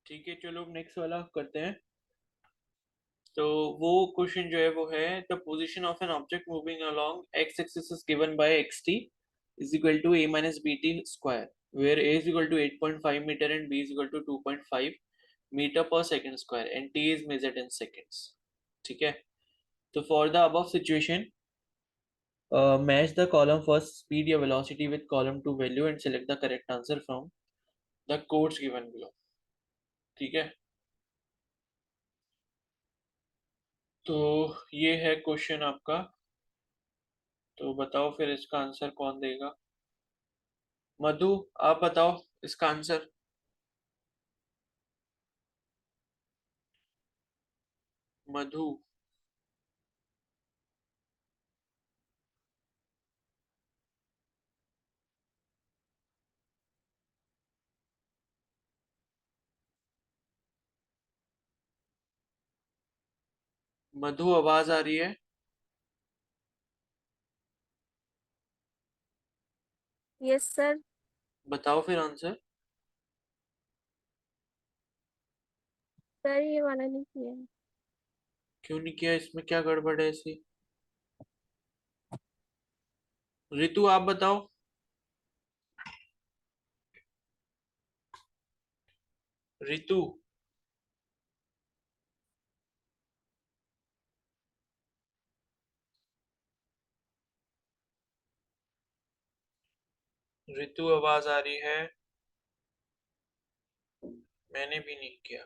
ठीक है, चलो नेक्स्ट वाला करते हैं। तो वो क्वेश्चन जो है वो है the position of an object moving along x axis is given by x t is equal to a minus b t square where a is equal to 8.5 metre and b is equal to 2.5 metre per second square and t is measured in seconds. ठीक है, तो for the above situation match the column first speed या velocity with column 2 value and select the correct answer from the codes given below। ठीक है, तो ये है question आपका। तो बताओ फिर इसका आंसर कौन देगा। मधु, आप बताओ इसका आंसर। मधु, मधु आवाज आ रही है? Yes sir. बताओ फिर आंसर। सर ये वाला नहीं किया है। क्यों नहीं किया, इसमें क्या गड़बड़ है ऐसी? रितु आप बताओ। रितु, रितु आवाज आ रही है? मैंने भी नहीं किया।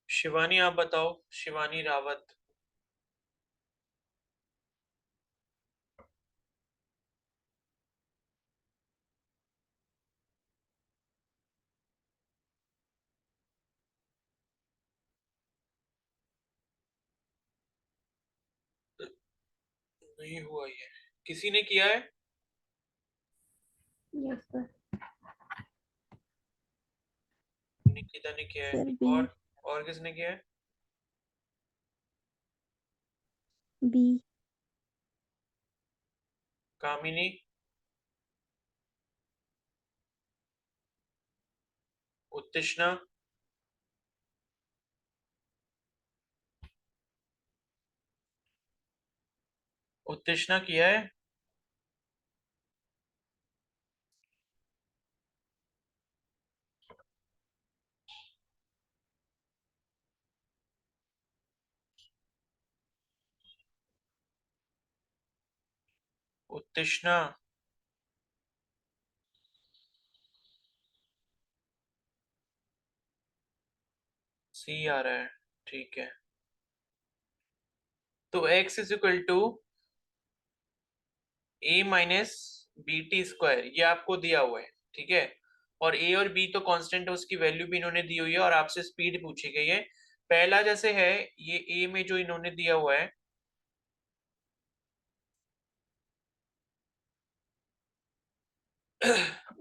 शिवानी आप बताओ, शिवानी रावत। नहीं हुआ ये, किसी ने किया है? Yes sir. निकिता ने किया है। Sir B. और किसने किया है? बी। कामिनी, उत्तिष्णा, उत्तिष्णा किया है? उत्तिष्णा, सी आ रहा है। ठीक है, तो x is equal to a minus b t square ये आपको दिया हुआ है। ठीक है, और a और b तो कांस्टेंट है, उसकी वैल्यू भी इन्होंने दी हुई है और आपसे स्पीड पूछी गई है। पहला जैसे है ये a में जो इन्होंने दिया हुआ है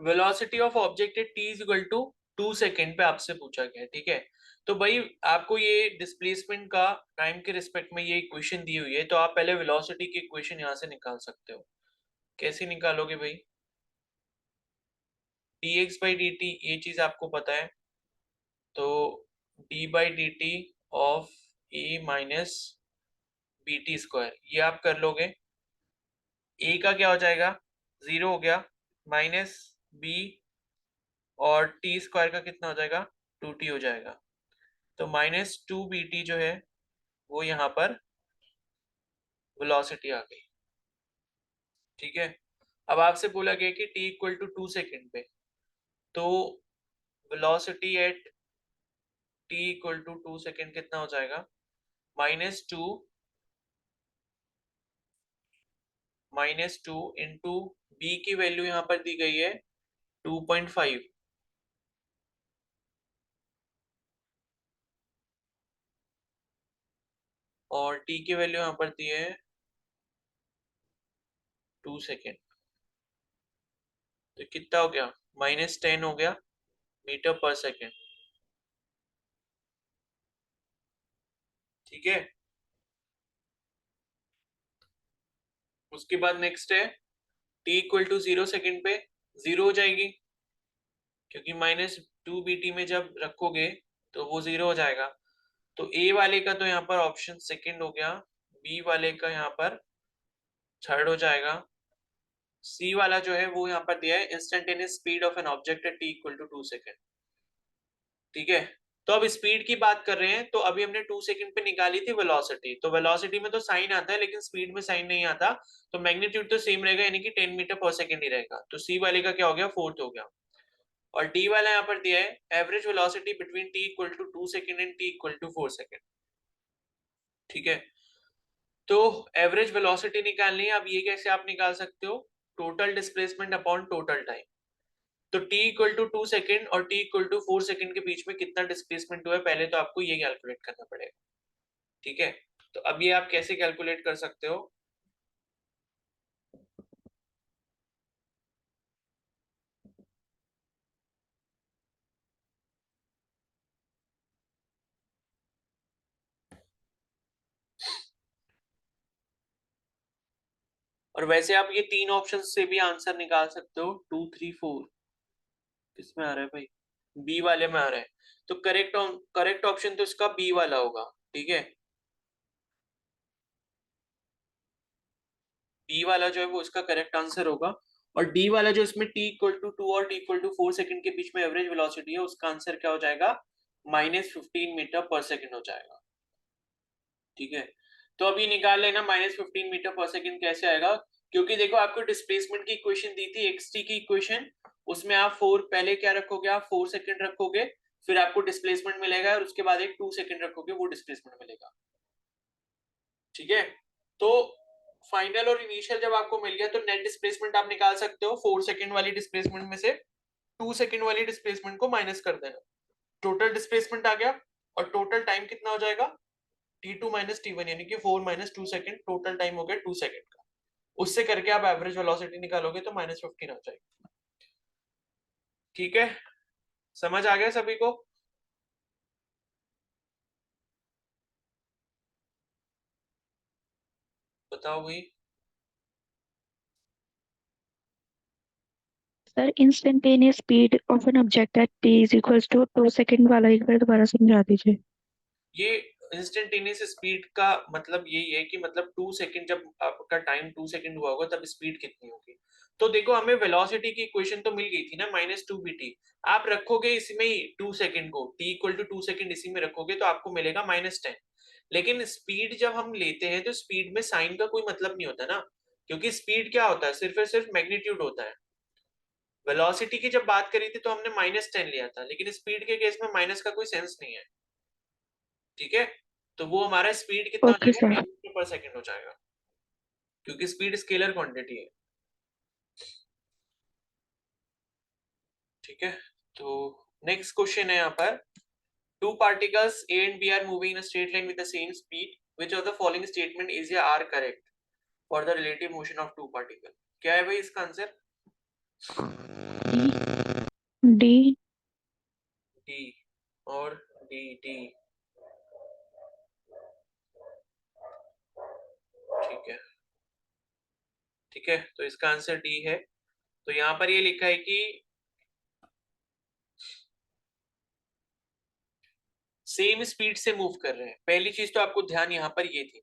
velocity of object t is equal to 2 second पे आपसे पूछा गया है। ठीक है, तो भाई आपको ये डिस्प्लेसमेंट का टाइम के रिस्पेक्ट में ये इक्वेशन दी हुई है, तो आप पहले वेलोसिटी की इक्वेशन यहाँ से निकाल सकते हो। कैसे निकालोगे भाई? dx बाई डी टी ये चीज आपको पता है, तो d by d t of a minus b t square ये आप कर लोगे। a का क्या हो जाएगा, 0 हो गया, माइनस b और टी स्क्वायर का कितना हो जाएगा, 2t हो जाएगा। तो -2bt जो है वो यहाँ पर वेलोसिटी आ गई। ठीक है, अब आपसे बोला गया कि t इक्वल टू 2 सेकेंड पे, तो velocity at t equal to 2 second कितना हो जाएगा, -2 इंटू b की वैल्यू यहाँ पर दी गई है 2.5 और t की वैल्यू यहाँ पर दी है 2 सेकेंड। तो कितना हो गया, -10 हो गया मीटर पर सेकेंड। ठीक है, उसके बाद नेक्स्ट है t इक्वल टू 0 सेकेंड पे 0 हो जाएगी, क्योंकि -2bt में जब रखोगे तो वो 0 हो जाएगा। तो ए वाले का तो यहाँ पर ऑप्शन सेकंड हो गया, बी वाले का यहाँ पर थर्ड हो जाएगा, सी वाला जो है वो यहाँ पर दिया है instantaneous speed of an object at t equal to 2 second. ठीक है, तो अब स्पीड की बात कर रहे हैं, तो अभी हमने 2 सेकंड पे निकाली थी वेलोसिटी, तो वेलोसिटी में तो साइन आता है लेकिन स्पीड में साइन नहीं आता, तो मैग्नीट्यूड तो सेम रहेगा, यानी कि 10 मीटर पर सेकंड ही रहेगा। तो सी वाले का क्या हो गया, फोर्थ हो गया। और डी वाला यहाँ पर दिया है average velocity between t equal to 2 second and t equal to 4 second. ठीक है, तो एवरेज वेलोसिटी निकालनी है। अब ये कैसे आप निकाल सकते हो, total displacement upon total time. तो t इक्वल टू 2 सेकंड और t इक्वल टू 4 सेकंड के बीच में कितना डिस्प्लेसमेंट हुआ है, पहले तो आपको ये कैलकुलेट करना पड़ेगा। ठीक है, तो अब ये आप कैसे कैलकुलेट कर सकते हो, और वैसे आप ये तीन ऑप्शन से भी आंसर निकाल सकते हो, 2 3 4 किसमें आ रहा है भाई, बी वाले में आ रहा है, तो करेक्ट ऑप्शन तो इसका बी वाला होगा। ठीक है, बी वाला जो है वो इसका करेक्ट आंसर होगा। और डी वाला जो इसमें t इक्वल टू 2 और t इक्वल टू 4 सेकंड के बीच में एवरेज वेलोसिटी है, उसका आंसर क्या हो जाएगा, -15 मीटर पर सेकंड हो जाएगा। ठीक है, तो अभी निकाल लेना -15 मीटर पर सेकंड कैसे आएगा, क्योंकि देखो आपको डिस्प्लेसमेंट की इक्वेशन दी थी xt की इक्वेशन, उसमें आप 4 पहले क्या रखोगे, आप 4 सेकंड रखोगे, फिर आपको डिस्प्लेसमेंट मिलेगा, और उसके बाद एक 2 सेकंड रखोगे, वो डिस्प्लेसमेंट मिलेगा। ठीक है, तो फाइनल और इनिशियल जब आपको मिल गया तो नेट डिस्प्लेसमेंट आप निकाल सकते हो, 4 सेकंड वाली डिस्प्लेसमेंट में से 2 सेकंड वाली डिस्प्लेसमेंट को माइनस कर देना, टोटल डिस्प्लेसमेंट आ गया, और टोटल टाइम कितना हो जाएगा, t2 माइनस t1, यानी कि 4 माइनस 2 सेकंड, टोटल टाइम हो गया 2 सेकंड का। उससे करके आप एवरेज वेलोसिटी निकालोगे तो -15 आ जाएगी। ठीक है, समझ आ गया सभी को। बताओ भाई। Sir instantaneous speed of an object at t is equals to 2 second वाला एक बार दोबारा समझा दीजिए। ये इंस्टेंटेनियस स्पीड का मतलब यही है कि मतलब 2 सेकंड, जब आपका टाइम 2 सेकंड हुआ होगा तब स्पीड कितनी होगी। तो देखो हमें वेलोसिटी की इक्वेशन तो मिल गई थी ना, -2bt, आप रखोगे इसमें ही 2 सेकंड को, t इक्वल टू 2 सेकंड इसी में रखोगे तो आपको मिलेगा -10। लेकिन स्पीड जब हम लेते हैं तो स्पीड में साइन का कोई मतलब नहीं होता ना, क्योंकि स्पीड क्या होता है, सिर्फ और सिर्फ मैग्नीट्यूड होता है। वेलोसिटी की जब बात करी थी तो हमने -10 लिया था, लेकिन स्पीड के केस में माइनस का कोई सेंस नहीं है। ठीक है, तो वो हमारा स्पीड कितना हो ओके जाएगा, सर। 10 मीटर पर सेकंड हो जाएगा, क्योंकि स्पीड स्केलर क्वांटिटी है। ठीक है, तो नेक्स्ट क्वेश्चन है यहाँ पर, two particles A and B are moving in a straight line with the same speed. Which of the following statement is या are correct for the relative motion of two particles? क्या है भाई इसका answer, D. D, और D D. ठीक है, ठीक है, तो इसका आंसर डी है। तो यहाँ पर ये लिखा है कि सेम स्पीड से मूव कर रहे हैं, पहली चीज तो आपको ध्यान यहाँ पर ये थी,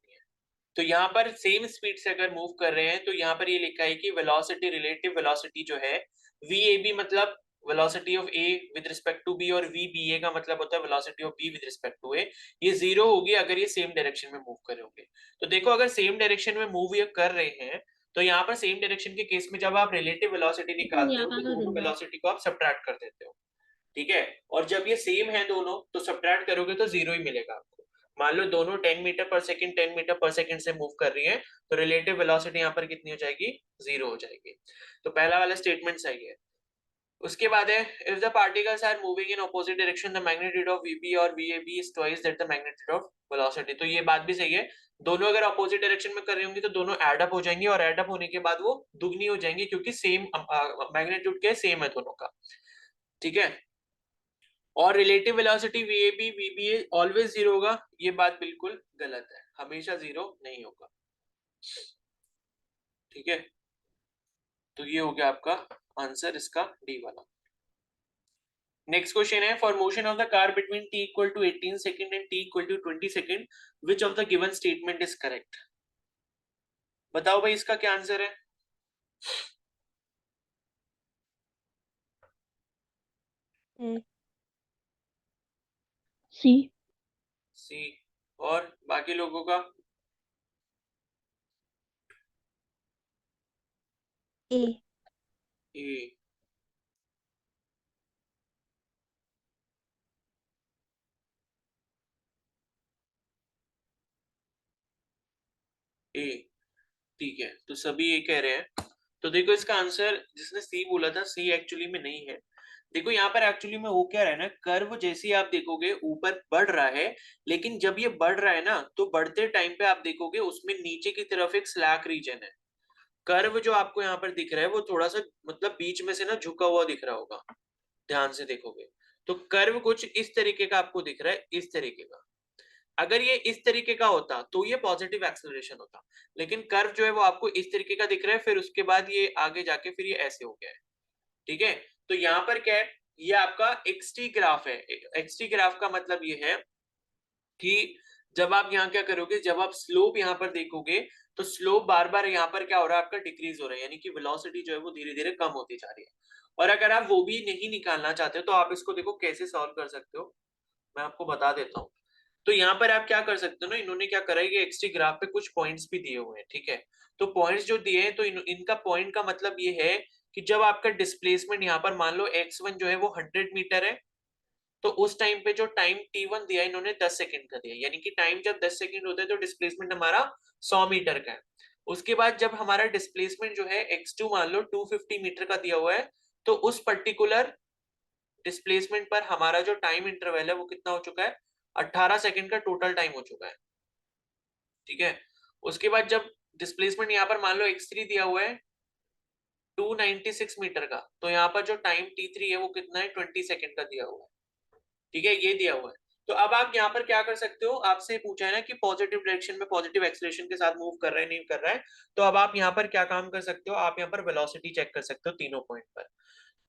तो यहाँ पर सेम स्पीड से अगर मूव कर रहे हैं तो यहाँ पर ये लिखा है कि वेलोसिटी, रिलेटिव वेलोसिटी जो है VAB, मतलब velocity of A with respect to B, और VBA का मतलब होता है velocity of B with respect to A, ये 0 होगी अगर ये सेम डायरेक्शन में मूव कर रहे होंगे। तो देखो अगर सेम डायरेक्शन में मूव ये कर रहे हैं तो यहाँ पर सेम डायरेक्शन के केस में जब आप रिलेटिव वेलोसिटी निकालते हो तो दोनों वेलोसिटी को आप सब्ट्रैक्ट कर देते हो। ठीक है, और जब ये सेम है दोनों तो सब्ट्रैक्ट करोगे तो 0 ही मिलेगा आपको। मान लो दोनों 10 metre per second 10 metre per second से मूव कर रही है, तो रिलेटिव वेलोसिटी यहाँ पर कितनी हो जाएगी, 0 हो जाएगी। तो पहला वाला स्टेटमेंट सही है। उसके बाद है, if the particles are moving in opposite direction the magnitude of VB और VAB is twice that the magnitude of velocity. तो ये बात भी सही है, दोनों अगर ऑपोजिट डायरेक्शन में कर रही होंगी तो दोनों एड अप हो जाएंगी, और एड अप होने के बाद वो दुगनी हो जाएंगी, क्योंकि सेम मैग्नीट्यूड के सेम है दोनों का। ठीक है, और relative velocity VAB VBA always 0 होगा, ये बात बिल्कुल गलत है, हमेशा 0 नहीं होगा। ठीक है, तो ये हो गया आपका आंसर इसका डी वाला। नेक्स्ट क्वेश्चन है, for motion of the car between t equal to 18 second and t equal to 20 second which of the given statement is correct. बताओ भाई इसका क्या आंसर है। सी। सी। और बाकी लोगों का ए। ए। ए, ठीक है, तो सभी ये कह रहे हैं। तो देखो इसका आंसर जिसने सी बोला था, सी एक्चुअली में नहीं है। देखो यहाँ पर एक्चुअली में वो क्या रहा है ना, कर्व जैसे ही आप देखोगे ऊपर बढ़ रहा है, लेकिन जब ये बढ़ रहा है ना तो बढ़ते टाइम पे आप देखोगे उसमें नीचे की तरफ एक स्लैक रीजन है। कर्व जो आपको यहाँ पर दिख रहा है वो थोड़ा सा मतलब बीच में से ना झुका हुआ दिख रहा होगा, ध्यान से देखोगे तो कर्व कुछ इस तरीके का आपको दिख रहा है, इस तरीके का। अगर ये इस तरीके का होता तो ये पॉजिटिव एक्सेलरेशन होता, लेकिन कर्व जो है वो आपको इस तरीके का दिख रहा है, फिर उसके बाद ये आगे जाके फिर ये ऐसे हो गया है। ठीक है, तो यहाँ पर क्या है, ये आपका एक्सटी ग्राफ है। एक्सटी ग्राफ का मतलब ये है कि जब आप यहाँ क्या करोगे, जब आप स्लोप यहाँ पर देखोगे तो स्लोप बार बार यहाँ पर क्या हो रहा है, आपका डिक्रीज हो रहा है, यानी कि वेलोसिटी जो है वो धीरे धीरे कम होती जा रही है। और अगर आप वो भी नहीं निकालना चाहते हो तो आप इसको देखो कैसे सॉल्व कर सकते हो, मैं आपको बता देता हूँ। तो यहाँ पर आप क्या कर सकते हो ना, इन्होंने क्या करा है कि एक्सटी ग्राफ पे कुछ पॉइंट्स भी दिए हुए हैं। ठीक है, तो पॉइंट्स जो दिए हैं तो इनका पॉइंट का मतलब ये है कि जब आपका डिस्प्लेसमेंट यहाँ पर मान लो x1 जो है वो 100 मीटर है, तो उस टाइम पे जो टाइम t1 दिया इन्होंने 10 सेकंड का दिया, यानी कि टाइम जब 10 सेकंड होता है तो डिस्प्लेसमेंट हमारा 100 मीटर का है। उसके बाद जब हमारा डिस्प्लेसमेंट जो है x2 मान लो 250 मीटर का दिया हुआ है, तो उस पर्टिकुलर डिस्प्लेसमेंट पर हमारा जो टाइम इंटरवल है वो कितना हो चुका है, 18 सेकंड का टोटल टाइम हो चुका है। ठीक है, उसके बाद जब डिस्प्लेसमेंट यहाँ पर मान लो x3 दिया हुआ है 296 मीटर का, तो यहाँ पर जो टाइम t3 है वो कितना है, 20 सेकंड का दिया हुआ है। ठीक है, ये दिया हुआ है। तो अब आप यहाँ पर क्या कर सकते हो, आपसे पूछा है ना कि पॉजिटिव डायरेक्शन में पॉजिटिव एक्सेलरेशन के साथ मूव कर रहा है नहीं कर रहा है, तो अब आप यहाँ पर क्या काम कर सकते हो, आप यहाँ पर वेलोसिटी चेक कर सकते हो तीनों पॉइंट पर।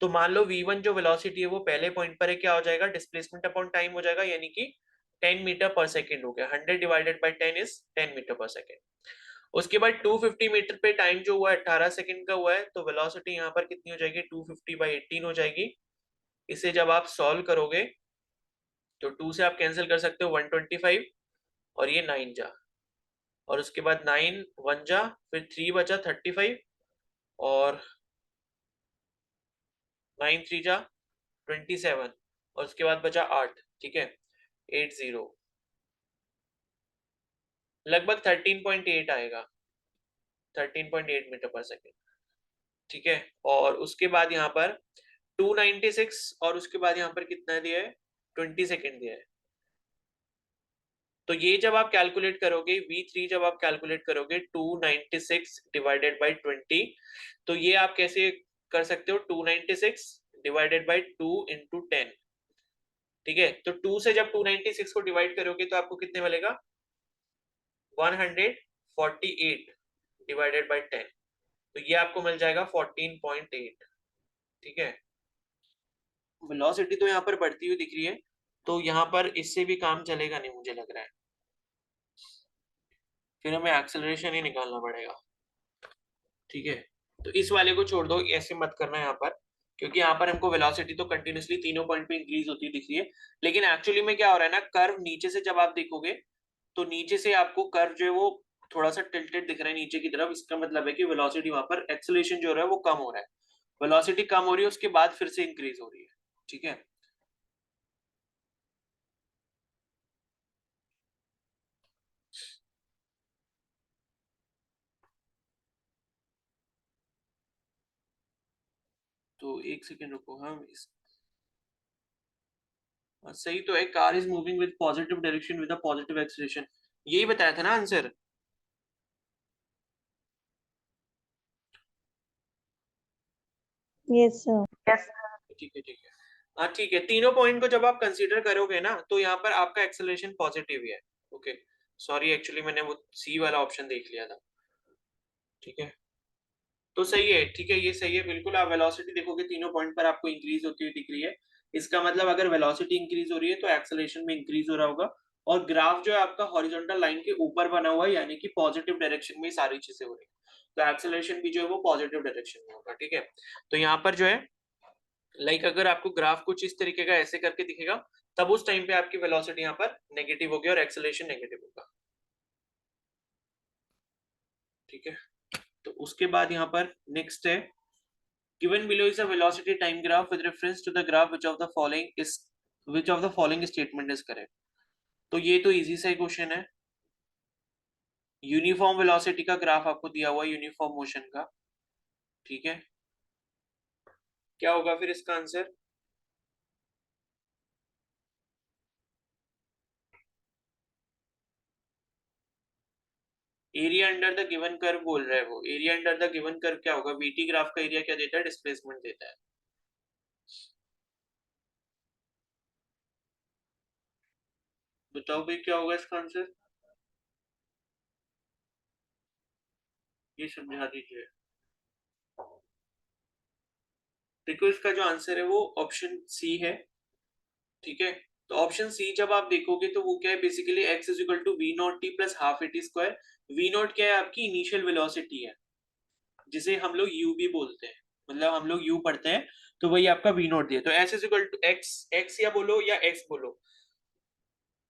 तो मान लो v1 जो वेलोसिटी है वो पहले पॉइंट पर है, क्या हो जाएगा, डिस्प्लेसमेंट अपॉन टाइम हो जाएगा, यानी कि 10 मीटर पर सेकेंड हो गया, 100 डिवाइडेड बाई 10 इज 10 मीटर पर सेकेंड। उसके बाद 250 मीटर पे टाइम जो हुआ है 18 सेकंड का हुआ है, तो वेलोसिटी यहाँ पर कितनी हो जाएगी, 250 बाई 18 हो जाएगी। इसे जब आप सॉल्व करोगे तो 2 से आप कैंसिल कर सकते हो 125, और ये 9 जा, और उसके बाद 9 1 जा, फिर 3 बचा 35, और 9 3 जा 27, और उसके बाद बचा 8। ठीक है, 80, लगभग 13.8 आएगा, 13.8 मीटर पर सेकेंड। ठीक है, और उसके बाद यहाँ पर 296, और उसके बाद यहाँ पर कितना दिया है, 20 सेकेंड दिया है। तो ये जब आप कैलकुलेट करोगे v3, जब आप कैलकुलेट करोगे 296 डिवाइडेड बाई 20, तो ये आप कैसे कर सकते हो, 296 डिवाइडेड बाई 2 इंटू 10। ठीक है, तो 2 से जब 296 को डिवाइड करोगे तो आपको कितने मिलेगा, 148 डिवाइडेड बाई 10, तो ये आपको मिल जाएगा 14.8। ठीक है, वेलोसिटी तो यहाँ पर बढ़ती हुई दिख रही है, तो यहाँ पर इससे भी काम चलेगा नहीं मुझे लग रहा है, फिर हमें एक्सेलरेशन ही निकालना पड़ेगा। ठीक है, तो इस वाले को छोड़ दो, ऐसे मत करना यहाँ पर, क्योंकि यहाँ पर हमको वेलोसिटी तो कंटिन्यूसली तीनों पॉइंट पे इंक्रीज होती दिख रही है, लेकिन एक्चुअली में क्या हो रहा है ना, कर्व नीचे से जब आप देखोगे तो नीचे से आपको कर्व जो है वो थोड़ा सा टिल्टेड दिख रहा है नीचे की तरफ, इसका मतलब है कि वेलोसिटी वहां पर एक्सेलरेशन जो हो रहा है वो कम हो रहा है, वेलोसिटी कम हो रही है उसके बाद फिर से इंक्रीज हो रही है। ठीक है, तो एक सेकेंड रुको, हम इस सही तो है, car is moving with positive direction with a positive acceleration, यही बताया था ना आंसर। Yes sir. ठीक है, ठीक है, हाँ ठीक है, तीनों पॉइंट को जब आप कंसीडर करोगे ना तो यहाँ पर आपका एक्सेलरेशन पॉजिटिव ही है। ओके, सॉरी एक्चुअली मैंने वो सी वाला ऑप्शन देख लिया था। ठीक है, तो सही है, ठीक है, ये सही है बिल्कुल। आप वेलोसिटी देखोगे तीनों पॉइंट पर आपको इंक्रीज होती हुई दिख रही है। इसका मतलब अगर वेलोसिटी इंक्रीज हो रही है तो एक्सेलरेशन में इंक्रीज हो रहा होगा। और ग्राफ जो है आपका हॉरिजॉन्टल लाइन के ऊपर बना हुआ है, यानी कि पॉजिटिव डायरेक्शन में सारी चीजें हो रही है, तो एक्सेलरेशन भी जो है वो पॉजिटिव डायरेक्शन में होगा। ठीक है, तो यहाँ पर जो है लाइक अगर आपको ग्राफ कुछ इस तरीके का ऐसे करके दिखेगा, तब उस टाइम पे आपकी वेलोसिटी यहाँ पर नेगेटिव होगी और एक्सेलरेशन नेगेटिव होगा। ठीक है, तो उसके बाद यहाँ पर नेक्स्ट है, given below is a velocity time graph with reference to the graph which of the following statement is correct। तो ये तो इजी सा ही क्वेश्चन है। यूनिफॉर्म वेलोसिटी का ग्राफ आपको दिया हुआ है, यूनिफॉर्म मोशन का। ठीक है, क्या होगा फिर इसका answer? Area under the given curve बोल रहा है वो। Area under the given curve क्या होगा? वीटी ग्राफ का एरिया क्या देता है? डिस्प्लेसमेंट देता है। बताओ भाई क्या होगा इसका आंसर? ये समझा दीजिए। देखो इसका जो आंसर है वो ऑप्शन सी है। ठीक है, तो ऑप्शन सी जब आप देखोगे तो वो क्या है, basically x is equal to v not t plus half a t square. V not क्या है? आपकी इनिशियल वेलोसिटी है, जिसे हम लोग यू भी बोलते हैं, मतलब हम लोग यू पढ़ते हैं, तो वही आपका वी नॉट दिया। तो s is equal to x, x या बोलो या एक्स बोलो,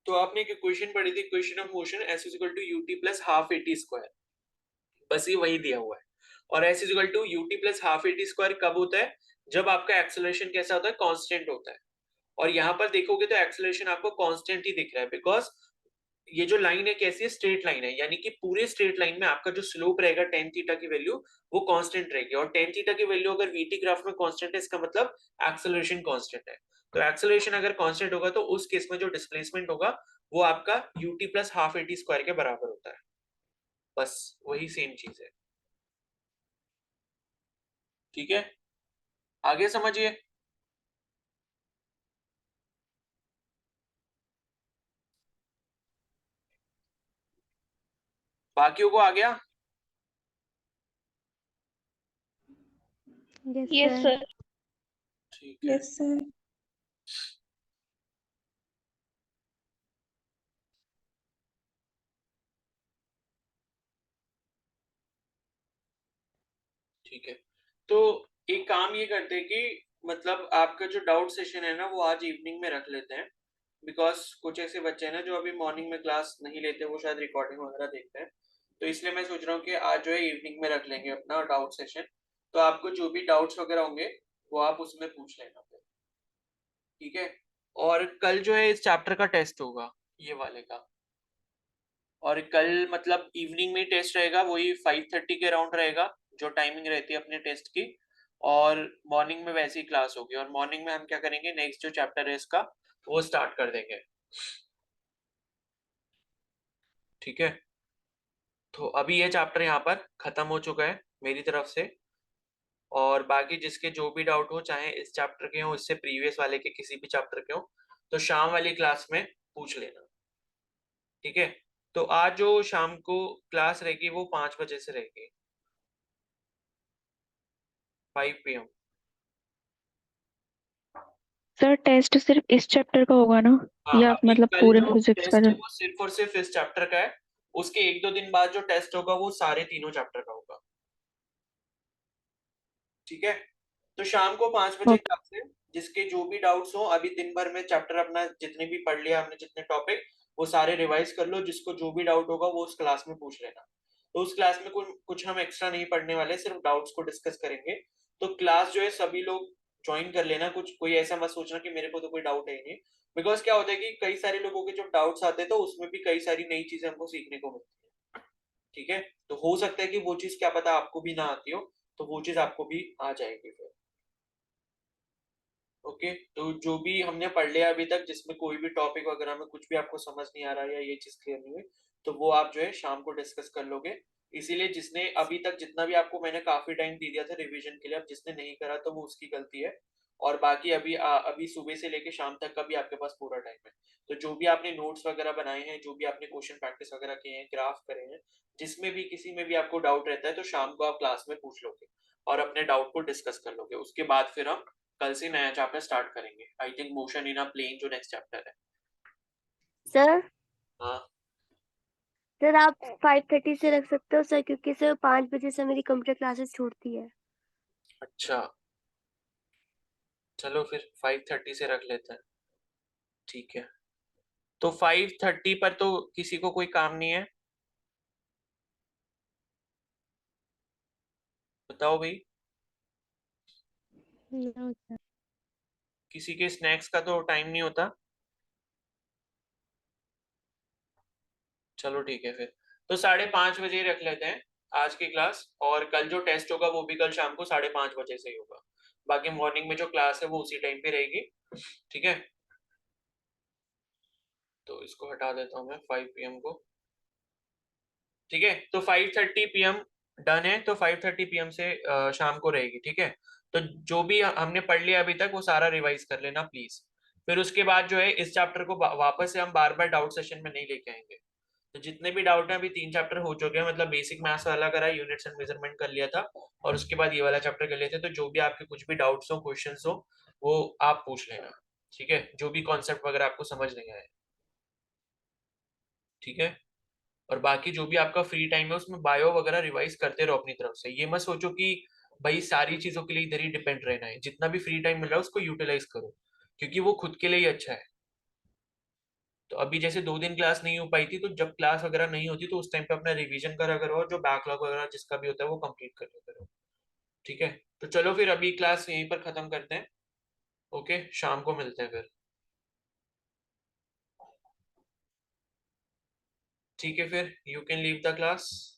तो आपने एक इक्वेशन पढ़ी थी, equation of motion, s is equal to u t plus half a t square, बस ये वही दिया हुआ है। और s is equal to u t plus half a t square कब होता है? जब आपका एक्सेलरेशन कैसा होता है? कांस्टेंट होता है। और यहाँ पर देखोगे तो एक्सेलरेशन आपको कांस्टेंट ही दिख रहा है, बिकॉज ये जो लाइन है कैसी है? स्ट्रेट लाइन है, यानी कि पूरे स्ट्रेट लाइन में आपका जो स्लोप रहेगा टेन थीटा की वैल्यू वो कांस्टेंट रहेगी। और टेन थीटा की वैल्यू अगर वीटी ग्राफ में कांस्टेंट है, इसका मतलब एक्सेलरेशन कांस्टेंट है। तो एक्सेलरेशन अगर कांस्टेंट होगा तो उस केस में जो डिस्प्लेसमेंट होगा वो आपका UT plus half eighty square के बराबर होता है। बस वही सेम चीज है। ठीक है, आगे समझिए। बाकियों को आ गया? Yes sir. ठीक है, यस सर। ठीक है, तो एक काम ये करते हैं कि मतलब आपका जो डाउट सेशन है ना वो आज इवनिंग में रख लेते हैं, बिकॉज कुछ ऐसे बच्चे हैं ना जो अभी मॉर्निंग में क्लास नहीं लेते, वो शायद रिकॉर्डिंग वगैरह देखते हैं। तो इसलिए मैं सोच रहा हूँ कि आज जो है इवनिंग में रख लेंगे अपना डाउट सेशन। तो आपको जो भी डाउट्स वगैरह होंगे वो आप उसमें पूछ लेना फिर। ठीक है, और कल जो है इस चैप्टर का टेस्ट होगा, ये वाले का। और कल मतलब इवनिंग में टेस्ट रहेगा, वही 5:30 के अराउंड रहेगा जो टाइमिंग रहती है अपने टेस्ट की। और मॉर्निंग में वैसी क्लास होगी, और मॉर्निंग में हम क्या करेंगे, नेक्स्ट जो चैप्टर है इसका वो स्टार्ट कर देंगे। ठीक है, तो अभी ये चैप्टर यहाँ पर खत्म हो चुका है मेरी तरफ से। और बाकी जिसके जो भी डाउट हो, चाहे इस चैप्टर के हो, इससे प्रीवियस वाले के किसी भी चैप्टर के हो, तो शाम वाली क्लास में पूछ लेना। ठीक है, तो आज जो शाम को क्लास रहेगी वो 5 बजे से रहेगी, 5 PM। सर टेस्ट सिर्फ इस चैप्टर का होगा ना, हाँ, या अभी मतलब कल पूरे जो फिजिक्स का? टेस्ट है वो सिर्फ और सिर्फ इस चैप्टर का है। उसके 1-2 दिन बाद जो टेस्ट होगा वो सारे तीनों चैप्टर का होगा। ठीक है, तो शाम को 5 बजे ओके क्लास है। जिसके जो भी डाउट्स हो, अभी दिन भर में चैप्टर अपना जितने भी पढ़ लिया हमने, जितने टॉपिक, वो सारे रिवाइज कर लो। जिसको जो भी डाउट होगा वो उस क्लास में पूछ लेना। तो उस क्लास में कुछ हम एक्स्ट्रा नहीं पढ़ने वाले, सिर्फ डाउट्स को डिस्कस करेंगे। तो क्लास जो है सभी लोग ज्वाइन कर लेना। कुछ कोई ऐसा मत सोचना कि मेरे को तो कोई डाउट है ही नहीं, बिकॉज क्या होता है कि कई सारे लोगों के जो डाउट्स आते हैं तो उसमें भी कई सारी नई चीजें हमको सीखने को मिलती है। ठीक है, तो हो सकता है कि वो चीज क्या पता आपको भी ना आती हो, तो वो चीज आपको भी आ जाएगी फिर। ओके, तो जो भी हमने पढ़ लिया अभी तक, जिसमें कोई भी टॉपिक वगैरह में कुछ भी आपको समझ नहीं आ रहा है या ये चीज क्लियर नहीं हुई, तो वो आप जो है शाम को डिस्कस कर लोगे। इसीलिए जिसने अभी तक जितना भी आपको मैंने काफी टाइम दे दिया था रिवीजन के लिए, अब जिसने नहीं करा तो वो उसकी गलती है। और बाकी अभी सुबह से लेके शाम तक का भी आपके पास पूरा टाइम है। तो जो भी आपने नोट्स वगैरह बनाए हैं, जो भी आपने क्वेश्चन प्रैक्टिस वगैरह किए हैं, ग्राफ करे हैं, जिसमें भी किसी में भी आपको डाउट रहता है तो शाम को आप क्लास में पूछ लोगे और अपने डाउट को डिस्कस कर लोगे। उसके बाद फिर हम कल से नया चैप्टर स्टार्ट करेंगे, I think motion in a plane जो नेक्स्ट चैप्टर है। सर हाँ सर आप 5:30 से रख सकते हो सर, क्योंकि सर 5 बजे से मेरी कंप्यूटर क्लासेस छूटती है। अच्छा, चलो फिर 5:30 से रख लेते हैं, ठीक है। तो 5:30 पर तो किसी को कोई काम नहीं है, बताओ भाई। No sir. किसी के स्नैक्स का तो टाइम नहीं होता? चलो ठीक है फिर, तो 5:30 बजे ही रख लेते हैं आज की क्लास। और कल जो टेस्ट होगा वो भी कल शाम को 5:30 बजे से ही होगा। बाकी मॉर्निंग में जो क्लास है वो उसी टाइम पे रहेगी, ठीक है। तो इसको हटा देता हूँ मैं 5 PM को, ठीक है। तो 5:30 PM डन है, तो 5:30 PM से शाम को रहेगी, ठीक है। तो जो भी हमने पढ़ लिया अभी तक वो सारा रिवाइज कर लेना प्लीज। फिर उसके बाद जो है इस चैप्टर को वापस से हम बार बार डाउट सेशन में नहीं लेके आएंगे। तो जितने भी डाउट हैं, अभी 3 चैप्टर हो चुके हैं, मतलब बेसिक मैथ्स वाला करा, यूनिट्स एंड मेजरमेंट कर लिया था, और उसके बाद ये वाला चैप्टर कर लिए थे। तो जो भी आपके कुछ भी डाउट्स हो, क्वेश्चंस हो, वो आप पूछ लेना, ठीक है। जो भी कॉन्सेप्ट वगैरह आपको समझ नहीं आए, ठीक है। और बाकी जो भी आपका फ्री टाइम है उसमें बायो वगैरह रिवाइज करते रहो अपनी तरफ से। ये मत सोचो कि भाई सारी चीजों के लिए इधर ही डिपेंड रहना है। जितना भी फ्री टाइम मिल रहा है उसको यूटिलाइज करो, क्योंकि वो खुद के लिए ही अच्छा है। तो अभी जैसे 2 दिन क्लास नहीं हो पाई थी, तो जब क्लास वगैरह नहीं होती तो उस टाइम पे अपना रिवीजन करा करो, और जो बैकलॉग वगैरह जिसका भी होता है वो कंप्लीट कर लिया करो, ठीक है। तो चलो फिर अभी क्लास यहीं पर खत्म करते हैं, ओके, शाम को मिलते हैं फिर, ठीक है। फिर you can leave the class.